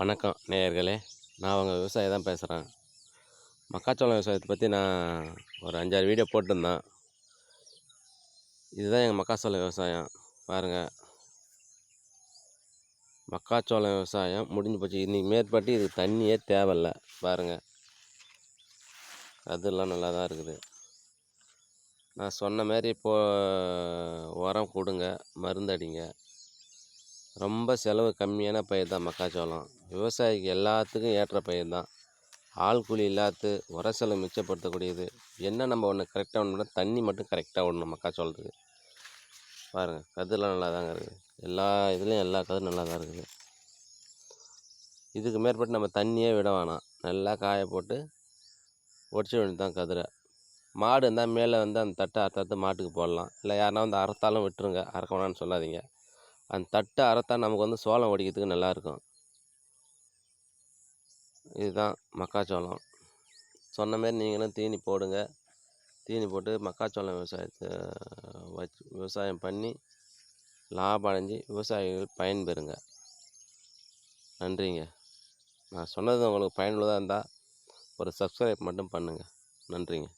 வணக்கம் நேயர்களே, நான் உங்கள் விவசாயி தான் பேசுகிறேன். மக்காச்சோளம் விவசாயத்தை பற்றி நான் ஒரு 5, 6 வீடியோ போட்டிருந்தேன். இதுதான் எங்கள் மக்காச்சோளம் விவசாயம். பாருங்கள், மக்காச்சோளம் விவசாயம் முடிஞ்சு போச்சு. இன்றைக்கி மேற்பட்டு இதுக்கு தண்ணியே தேவையில்ல. பாருங்கள், அதெல்லாம் நல்லா தான் இருக்குது. நான் சொன்ன மாரி உரம் கொடுங்க, மருந்து அடிங்க. ரொம்ப செலவு கம்மியான பயிர் தான் மக்காச்சோளம். விவசாயிக்கு எல்லாத்துக்கும் ஏற்ற பயிர் தான். ஆள் கூலி இல்லாது உர செலவு மிச்சப்படுத்தக்கூடியது. என்ன நம்ம ஒன்று கரெக்டாக விடணும்னா தண்ணி மட்டும் கரெக்டாக விடணும் மக்காச்சோளத்துக்கு. பாருங்கள், கதிரெலாம் நல்லா தாங்க இருக்குது. எல்லா இதுலேயும் எல்லா கதிரும் நல்லா தான் இருக்குது. இதுக்கு மேற்பட்டு நம்ம தண்ணியே விட வேணாம். நல்லா காய போட்டு ஒடிச்சு வேண்டியது தான் கதிரை. மாடு இருந்தால் மேலே வந்து அந்த தட்டை அறுத்து மாட்டுக்கு போடலாம். இல்லை யாருனா வந்து அறுத்தாலும் விட்டுருங்க, அறுக்க வேணான்னு சொல்லாதீங்க. அந்த தட்டை அறுத்தா நமக்கு வந்து சோளம் ஒடிக்கிறதுக்கு நல்லாயிருக்கும். இதுதான் மக்காச்சோளம். சொன்ன மாரி நீங்களும் தீனி போடுங்க. தீனி போட்டு மக்காச்சோளம் விவசாயத்தை விவசாயம் பண்ணி லாபம் அடைஞ்சு விவசாயிகள் பயன்பெறுங்க. நன்றிங்க. நான் சொன்னது உங்களுக்கு பயனுள்ளதாக இருந்தால் ஒரு சப்ஸ்கிரைப் மட்டும் பண்ணுங்கள். நன்றிங்க.